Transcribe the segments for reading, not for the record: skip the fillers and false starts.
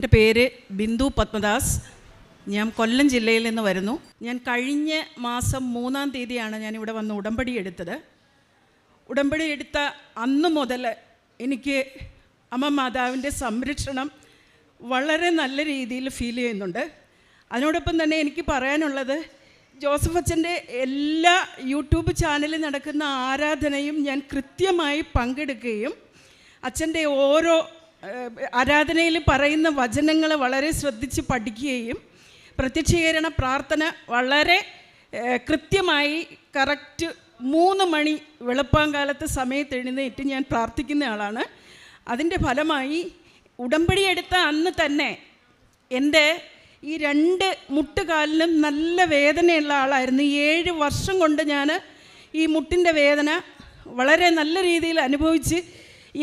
എൻ്റെ പേര് ബിന്ദു പത്മദാസ്. ഞാൻ കൊല്ലം ജില്ലയിൽ നിന്ന് വരുന്നു. ഞാൻ കഴിഞ്ഞ മാസം 3-ാം തീയതിയാണ് ഞാനിവിടെ വന്ന് ഉടമ്പടി എടുത്തത്. ഉടമ്പടി എടുത്ത അന്ന് മുതൽ എനിക്ക് അമ്മ മാതാവിൻ്റെ സംരക്ഷണം വളരെ നല്ല രീതിയിൽ ഫീൽ ചെയ്യുന്നുണ്ട്. അതിനോടൊപ്പം തന്നെ എനിക്ക് പറയാനുള്ളത്, ജോസഫ് അച്ഛൻ്റെ എല്ലാ യൂട്യൂബ് ചാനലിൽ നടക്കുന്ന ആരാധനയും ഞാൻ കൃത്യമായി പങ്കെടുക്കുകയും അച്ഛൻ്റെ ഓരോ ആരാധനയിൽ പറയുന്ന വചനങ്ങൾ വളരെ ശ്രദ്ധിച്ച് പഠിക്കുകയും പ്രത്യക്ഷീകരണ പ്രാർത്ഥന വളരെ കൃത്യമായി കറക്റ്റ് 3 മണി വെളുപ്പാങ്കാലത്ത് സമയത്ത് എഴുന്നേറ്റ് ഞാൻ പ്രാർത്ഥിക്കുന്ന ആളാണ്. അതിൻ്റെ ഫലമായി ഉടമ്പടി എടുത്ത അന്ന് തന്നെ എൻ്റെ ഈ 2 മുട്ടുകാലിലും നല്ല വേദനയുള്ള ആളായിരുന്നു. 7 വർഷം കൊണ്ട് ഞാൻ ഈ മുട്ടിൻ്റെ വേദന വളരെ നല്ല രീതിയിൽ അനുഭവിച്ച്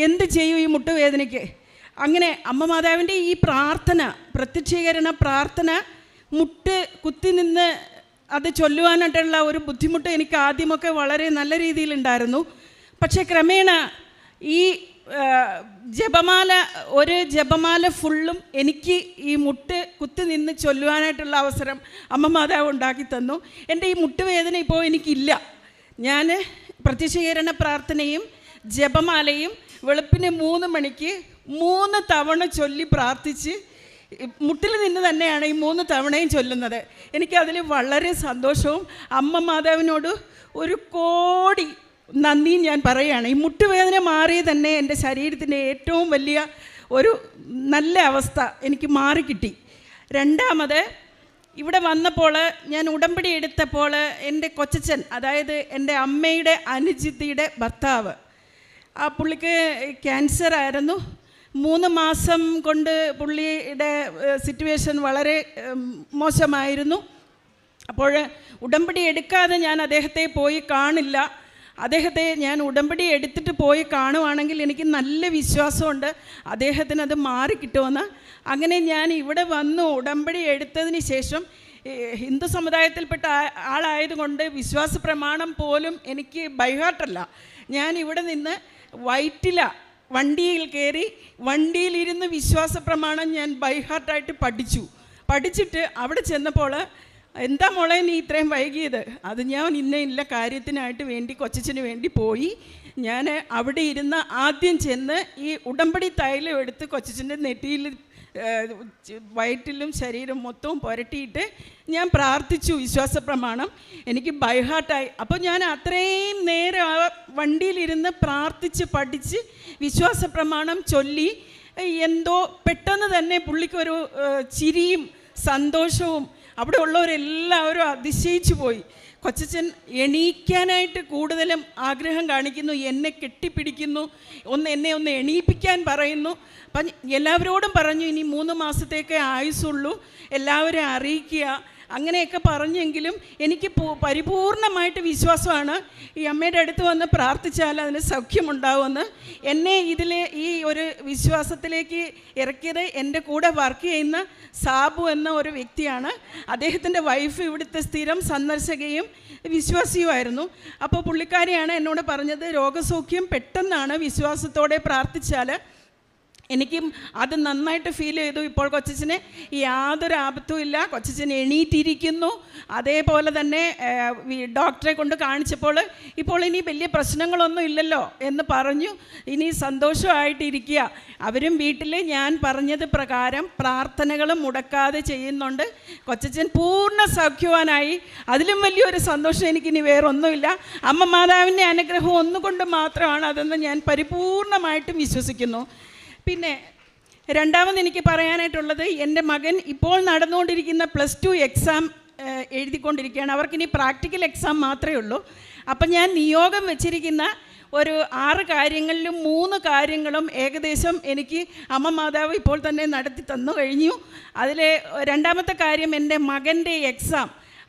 എന്ത് ചെയ്യും ഈ മുട്ടുവേദനയ്ക്ക്. അങ്ങനെ അമ്മ മാതാവിൻ്റെ ഈ പ്രാർത്ഥന, പ്രത്യക്ഷീകരണ പ്രാർത്ഥന, മുട്ട് കുത്തി നിന്ന് അത് ചൊല്ലുവാനായിട്ടുള്ള ഒരു ബുദ്ധിമുട്ട് എനിക്ക് ആദ്യമൊക്കെ വളരെ നല്ല രീതിയിലുണ്ടായിരുന്നു. പക്ഷേ ക്രമേണ ഈ ജപമാല ഫുള്ളും എനിക്ക് ഈ മുട്ട് കുത്തി നിന്ന് ചൊല്ലുവാനായിട്ടുള്ള അവസരം അമ്മ മാതാവ് ഉണ്ടാക്കി തന്നു. എൻ്റെ ഈ മുട്ടുവേദന ഇപ്പോൾ എനിക്കില്ല. ഞാൻ പ്രത്യക്ഷീകരണ പ്രാർത്ഥനയും ജപമാലയും വെളുപ്പിന് 3 മണിക്ക് 3 തവണ ചൊല്ലി പ്രാർത്ഥിച്ച് മുട്ടിൽ നിന്ന് തന്നെയാണ് ഈ 3 തവണയും ചൊല്ലുന്നത്. എനിക്കതിൽ വളരെ സന്തോഷവും അമ്മ മാതാവിനോട് 1 കോടി നന്ദിയും ഞാൻ പറയുകയാണ്. ഈ മുട്ടുവേദന മാറി തന്നെ എൻ്റെ ശരീരത്തിൻ്റെ ഏറ്റവും വലിയ ഒരു നല്ല അവസ്ഥ എനിക്ക് മാറിക്കിട്ടി. രണ്ടാമത് ഇവിടെ വന്നപ്പോൾ, ഞാൻ ഉടമ്പടി എടുത്തപ്പോൾ എൻ്റെ കൊച്ചച്ഛൻ, അതായത് എൻ്റെ അമ്മയുടെ അനുജിത്തിയുടെ ഭർത്താവ്, ആ പുള്ളിക്ക് ക്യാൻസർ ആയിരുന്നു. 3 മാസം കൊണ്ട് പുള്ളിയുടെ സിറ്റുവേഷൻ വളരെ മോശമായിരുന്നു. അപ്പോൾ ഉടമ്പടി എടുക്കാതെ ഞാൻ അദ്ദേഹത്തെ പോയി കാണില്ല. അദ്ദേഹത്തെ ഞാൻ ഉടമ്പടി എടുത്തിട്ട് പോയി കാണുവാണെങ്കിൽ എനിക്ക് നല്ല വിശ്വാസമുണ്ട് അദ്ദേഹത്തിന് അത് മാറിക്കിട്ടുമെന്ന്. അങ്ങനെ ഞാൻ ഇവിടെ വന്നു ഉടമ്പടി എടുത്തതിന് ശേഷം, ഹിന്ദു സമുദായത്തിൽപ്പെട്ട ആളായതുകൊണ്ട് വിശ്വാസ പ്രമാണം പോലും എനിക്ക് ബൈഹാർട്ടല്ല. ഞാൻ ഇവിടെ നിന്ന് വണ്ടിയിൽ കയറി വണ്ടിയിലിരുന്ന് വിശ്വാസ പ്രമാണം ഞാൻ ബൈഹാർട്ടായിട്ട് പഠിച്ചിട്ട് അവിടെ ചെന്നപ്പോൾ, എന്താ മോളെ നീ ഇത്രയും വൈകിയത്? അത് ഞാൻ ഇന്ന കാര്യത്തിനായിട്ട് വേണ്ടി കൊച്ചച്ഛന് വേണ്ടി പോയി. ഞാൻ അവിടെ ഇരുന്ന് ആദ്യം ചെന്ന് ഈ ഉടമ്പടി തൈലം എടുത്ത് കൊച്ചച്ഛൻ്റെ നെറ്റിയിൽ, വയറ്റിലും ശരീരം മൊത്തവും പുരട്ടിയിട്ട് ഞാൻ പ്രാർത്ഥിച്ചു വിശ്വാസ പ്രമാണം. എനിക്ക് ബൈഹാർട്ടായി. അപ്പോൾ ഞാൻ അത്രയും നേരം ആ വണ്ടിയിലിരുന്ന് പ്രാർത്ഥിച്ച് പഠിച്ച് വിശ്വാസ പ്രമാണം ചൊല്ലി, എന്തോ പെട്ടെന്ന് തന്നെ പുള്ളിക്കൊരു ചിരിയും സന്തോഷവും അവിടെ ഉള്ളവരെല്ലാവരും അതിശയിച്ചു പോയി. കൊച്ചച്ഛൻ എണീക്കാനായിട്ട് കൂടുതലും ആഗ്രഹം കാണിക്കുന്നു, എന്നെ കെട്ടിപ്പിടിക്കുന്നു, എന്നെ ഒന്ന് എണീപ്പിക്കാൻ പറയുന്നു. അപ്പം എല്ലാവരോടും പറഞ്ഞു, ഇനി 3 മാസത്തേക്കേ ആയുസുള്ളൂ, എല്ലാവരും അറിയിക്കുക, അങ്ങനെയൊക്കെ പറഞ്ഞെങ്കിലും എനിക്ക് പരിപൂർണമായിട്ട് വിശ്വാസമാണ് ഈ അമ്മയുടെ അടുത്ത് വന്ന് പ്രാർത്ഥിച്ചാൽ അതിന് സൗഖ്യമുണ്ടാവുമെന്ന്. എന്നെ ഈ ഒരു വിശ്വാസത്തിലേക്ക് ഇറക്കിയത് എൻ്റെ കൂടെ വർക്ക് ചെയ്യുന്ന സാബു എന്ന ഒരു വ്യക്തിയാണ്. അദ്ദേഹത്തിൻ്റെ വൈഫ് ഇവിടുത്തെ സ്ഥിരം സന്ദർശകയും വിശ്വാസിയുമായിരുന്നു. അപ്പോൾ പുള്ളിക്കാരിയാണ് എന്നോട് പറഞ്ഞത്, രോഗസൗഖ്യം പെട്ടെന്നാണ് വിശ്വാസത്തോടെ പ്രാർത്ഥിച്ചാൽ. എനിക്കും അത് നന്നായിട്ട് ഫീൽ ചെയ്തു. ഇപ്പോൾ കൊച്ചച്ഛന് യാതൊരു ആപത്തും ഇല്ല, കൊച്ചച്ഛൻ എണീറ്റിരിക്കുന്നു. അതേപോലെ തന്നെ ഡോക്ടറെ കൊണ്ട് കാണിച്ചപ്പോൾ ഇപ്പോൾ ഇനി വലിയ പ്രശ്നങ്ങളൊന്നും ഇല്ലല്ലോ എന്ന് പറഞ്ഞു. ഇനി സന്തോഷമായിട്ടിരിക്കുക. അവരും വീട്ടിൽ ഞാൻ പറഞ്ഞത് പ്രകാരം പ്രാർത്ഥനകളും മുടക്കാതെ ചെയ്യുന്നുണ്ട്. കൊച്ചച്ഛൻ പൂർണ്ണ സൗഖ്യവാനായി. അതിലും വലിയൊരു സന്തോഷം എനിക്കിനി വേറൊന്നുമില്ല. അമ്മ മാതാവിൻ്റെ അനുഗ്രഹം ഒന്നുകൊണ്ട് മാത്രമാണ് അതെന്ന് ഞാൻ പരിപൂർണമായിട്ടും വിശ്വസിക്കുന്നു. പിന്നെ രണ്ടാമത് എനിക്ക് പറയാനായിട്ടുള്ളത്, എൻ്റെ മകൻ ഇപ്പോൾ നടന്നുകൊണ്ടിരിക്കുന്ന +2 എക്സാം എഴുതിക്കൊണ്ടിരിക്കുകയാണ്. അവർക്കിനി പ്രാക്ടിക്കൽ എക്സാം മാത്രമേ ഉള്ളൂ. അപ്പം ഞാൻ നിയോഗം വെച്ചിരിക്കുന്ന ഒരു 6 കാര്യങ്ങളിലും 3 കാര്യങ്ങളും ഏകദേശം എനിക്ക് അമ്മ മാതാവ് ഇപ്പോൾ തന്നെ നടത്തി തന്നു കഴിഞ്ഞു. അതിലെ രണ്ടാമത്തെ കാര്യം, എൻ്റെ മകൻ്റെ എക്സാം.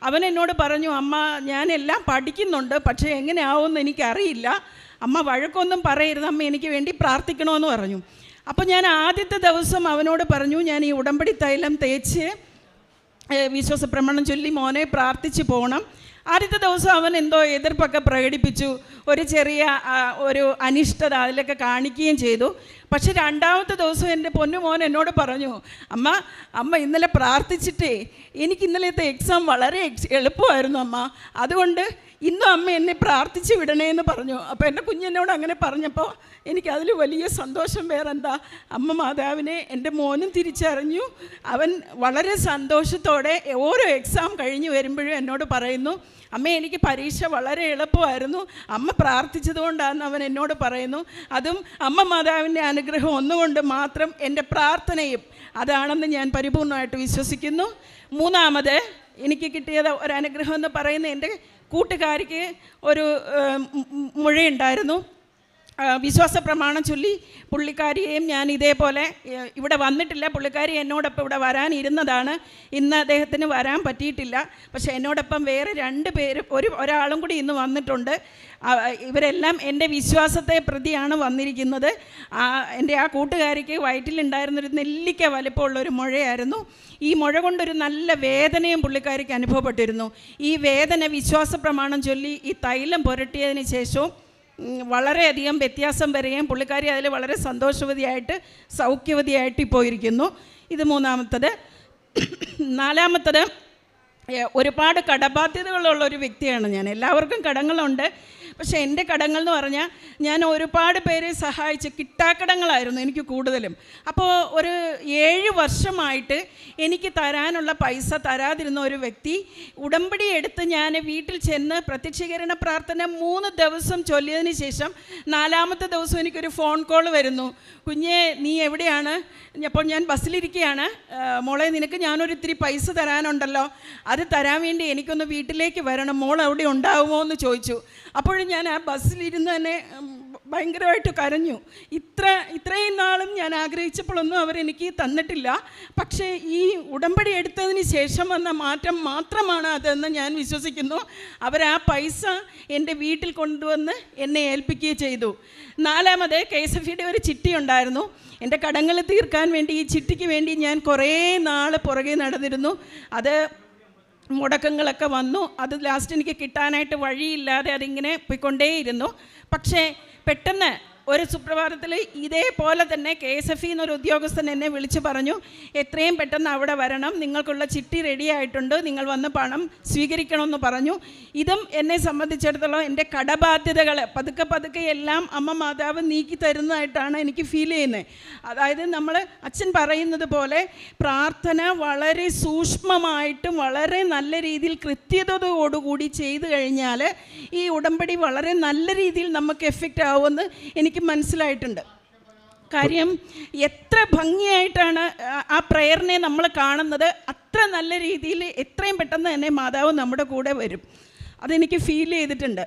അവൻ എന്നോട് പറഞ്ഞു, അമ്മ ഞാനെല്ലാം പഠിക്കുന്നുണ്ട്, പക്ഷേ എങ്ങനെയാവുമെന്ന് എനിക്കറിയില്ല, അമ്മ വഴക്കൊന്നും പറയരുത്, അമ്മ എനിക്ക് വേണ്ടി പ്രാർത്ഥിക്കണമെന്ന് പറഞ്ഞു. അപ്പോൾ ഞാൻ ആദ്യത്തെ ദിവസം അവനോട് പറഞ്ഞു, ഞാൻ ഈ ഉടമ്പടി തൈലം തേച്ച് വിശ്വാസ പ്രമാണം ചൊല്ലി മോനെ പ്രാർത്ഥിച്ച് പോകണം. ആദ്യത്തെ ദിവസം അവൻ എന്തോ എതിർപ്പൊക്കെ പ്രകടിപ്പിച്ചു, ഒരു ചെറിയ ഒരു അനിഷ്ടത അതിലൊക്കെ കാണിക്കുകയും ചെയ്തു. പക്ഷെ രണ്ടാമത്തെ ദിവസം എൻ്റെ പൊന്നുമോൻ എന്നോട് പറഞ്ഞു, അമ്മ ഇന്നലെ പ്രാർത്ഥിച്ചിട്ടേ എനിക്ക് ഇന്നലത്തെ എക്സാം വളരെ എളുപ്പമായിരുന്നു അമ്മ, അതുകൊണ്ട് ഇന്നും അമ്മ എന്നെ പ്രാർത്ഥിച്ച് വിടണേന്ന് പറഞ്ഞു. അപ്പോൾ എൻ്റെ കുഞ്ഞെന്നോട് അങ്ങനെ പറഞ്ഞപ്പോൾ എനിക്കതിൽ വലിയ സന്തോഷം. വേറെന്താ, അമ്മ മാതാവിനെ എൻ്റെ മോനും തിരിച്ചറിഞ്ഞു. അവൻ വളരെ സന്തോഷത്തോടെ ഓരോ എക്സാം കഴിഞ്ഞ് വരുമ്പോഴും എന്നോട് പറയുന്നു, അമ്മ എനിക്ക് പരീക്ഷ വളരെ എളുപ്പമായിരുന്നു, അമ്മ പ്രാർത്ഥിച്ചതുകൊണ്ടാണെന്ന് അവൻ എന്നോട് പറയുന്നു. അതും അമ്മ മാതാവിൻ്റെ അനുഗ്രഹം ഒന്നുകൊണ്ട് മാത്രം, എൻ്റെ പ്രാർത്ഥനയും അതാണെന്ന് ഞാൻ പരിപൂർണമായിട്ട് വിശ്വസിക്കുന്നു. മൂന്നാമത് എനിക്ക് കിട്ടിയത് ഒരു അനുഗ്രഹം എന്ന് പറയുന്നത്, എൻ്റെ കൂട്ടുകാരിക്ക് ഒരു മുഴയുണ്ടായിരുന്നു. വിശ്വാസ പ്രമാണം ചൊല്ലി പുള്ളിക്കാരിയെയും ഞാൻ ഇതേപോലെ, ഇവിടെ വന്നിട്ടില്ല, പുള്ളിക്കാരി എന്നോടൊപ്പം ഇവിടെ വരാനിരുന്നതാണ്. ഇന്ന് അദ്ദേഹത്തിന് വരാൻ പറ്റിയിട്ടില്ല. പക്ഷേ എന്നോടൊപ്പം വേറെ 2 പേര്, ഒരാളും കൂടി ഇന്ന് വന്നിട്ടുണ്ട്. ഇവരെല്ലാം എൻ്റെ വിശ്വാസത്തെ പ്രതിയാണ് വന്നിരിക്കുന്നത്. എൻ്റെ ആ കൂട്ടുകാരിക്ക് വയറ്റിലുണ്ടായിരുന്നൊരു നെല്ലിക്ക വലിപ്പമുള്ളൊരു മുഴയായിരുന്നു. ഈ മുഴ കൊണ്ടൊരു നല്ല വേദനയും പുള്ളിക്കാരിക്ക് അനുഭവപ്പെട്ടിരുന്നു. ഈ വേദന വിശ്വാസ പ്രമാണം ചൊല്ലി ഈ തൈലം പുരട്ടിയതിന് ശേഷവും വളരെയധികം വ്യത്യാസം വരികയും പുള്ളിക്കാരി അതിൽ വളരെ സന്തോഷവതിയായിട്ട് സൗഖ്യവതിയായിട്ട് ഇപ്പോൾ ഇരിക്കുന്നു. ഇത് മൂന്നാമത്തത്. നാലാമത്തത്, ഒരുപാട് കടബാധ്യതകളുള്ളൊരു വ്യക്തിയാണ് ഞാൻ. എല്ലാവർക്കും കടങ്ങളുണ്ട്. പക്ഷേ എൻ്റെ കടങ്ങൾ എന്ന് പറഞ്ഞാൽ, ഞാൻ ഒരുപാട് പേരെ സഹായിച്ച് കിട്ടാക്കടങ്ങളായിരുന്നു എനിക്ക് കൂടുതലും. അപ്പോൾ ഒരു 7 വർഷമായിട്ട് എനിക്ക് തരാനുള്ള പൈസ തരാതിരുന്ന ഒരു വ്യക്തി, ഉടമ്പടി എടുത്ത് ഞാൻ വീട്ടിൽ ചെന്ന് പ്രത്യക്ഷീകരണ പ്രാർത്ഥന 3 ദിവസം ചൊല്ലിയതിന് ശേഷം 4ാമത്തെ ദിവസം എനിക്കൊരു ഫോൺ കോൾ വരുന്നു. കുഞ്ഞേ, നീ എവിടെയാണ്? അപ്പോൾ ഞാൻ ബസ്സിലിരിക്കുകയാണ്. മോളെ, നിനക്ക് ഞാനൊരു ഇത്തിരി പൈസ തരാനുണ്ടല്ലോ, അത് തരാൻ വേണ്ടി എനിക്കൊന്ന് വീട്ടിലേക്ക് വരണം, മോൾ അവിടെ ഉണ്ടാവുമോ എന്ന് ചോദിച്ചു. അപ്പോഴും ഞാൻ ആ ബസ്സിലിരുന്ന് തന്നെ ഭയങ്കരമായിട്ട് കരഞ്ഞു. ഇത്രയും നാളും ഞാൻ ആഗ്രഹിച്ചപ്പോഴൊന്നും അവരെനിക്ക് തന്നിട്ടില്ല. പക്ഷേ ഈ ഉടമ്പടി എടുത്തതിന് ശേഷം വന്ന മാറ്റം മാത്രമാണ് അതെന്ന് ഞാൻ വിശ്വസിക്കുന്നു. അവർ ആ പൈസ എൻ്റെ വീട്ടിൽ കൊണ്ടുവന്ന് എന്നെ ഏൽപ്പിക്കുകയും ചെയ്തു. 4ാമത്, KSFEയുടെ ഒരു ചിട്ടി ഉണ്ടായിരുന്നു. എൻ്റെ കടങ്ങൾ തീർക്കാൻ വേണ്ടി ഈ ചിട്ടിക്ക് വേണ്ടി ഞാൻ കുറേ നാൾ പുറകെ നടന്നിരുന്നു. അത് മുടക്കങ്ങളൊക്കെ വന്നു. അത് ലാസ്റ്റ് എനിക്ക് കിട്ടാനായിട്ട് വഴിയില്ലാതെ അതിങ്ങനെ പോയിക്കൊണ്ടേയിരുന്നു. പക്ഷേ പെട്ടെന്ന് ഒരു സുപ്രഭാതത്തിൽ ഇതേപോലെ തന്നെ KSFE എന്നൊരു ഉദ്യോഗസ്ഥൻ എന്നെ വിളിച്ച് പറഞ്ഞു, എത്രയും പെട്ടെന്ന് അവിടെ വരണം, നിങ്ങൾക്കുള്ള ചിട്ടി റെഡി ആയിട്ടുണ്ട്, നിങ്ങൾ വന്ന് പണം സ്വീകരിക്കണമെന്ന് പറഞ്ഞു. ഇതും എന്നെ സംബന്ധിച്ചിടത്തോളം എൻ്റെ കടബാധ്യതകൾ പതുക്കെ പതുക്കെ എല്ലാം അമ്മ മാതാവ് നീക്കി തരുന്നതായിട്ടാണ് എനിക്ക് ഫീൽ ചെയ്യുന്നത്. അതായത് നമ്മൾ അച്ഛൻ പറയുന്നത് പോലെ പ്രാർത്ഥന വളരെ സൂക്ഷ്മമായിട്ടും വളരെ നല്ല രീതിയിൽ കൃത്യതയോടുകൂടി ചെയ്തു കഴിഞ്ഞാൽ ഈ ഉടമ്പടി വളരെ നല്ല രീതിയിൽ നമുക്ക് എഫക്റ്റ് ആവുമെന്ന് എനിക്ക് മനസ്സിലായിട്ടുണ്ട്. കാര്യം എത്ര ഭംഗിയായിട്ടാണ് ആ പ്രയറിനെ നമ്മൾ കാണുന്നത്, അത്ര നല്ല രീതിയിൽ എത്രയും പെട്ടെന്ന് തന്നെ മാതാവ് നമ്മുടെ കൂടെ വരും. അതെനിക്ക് ഫീൽ ചെയ്തിട്ടുണ്ട്.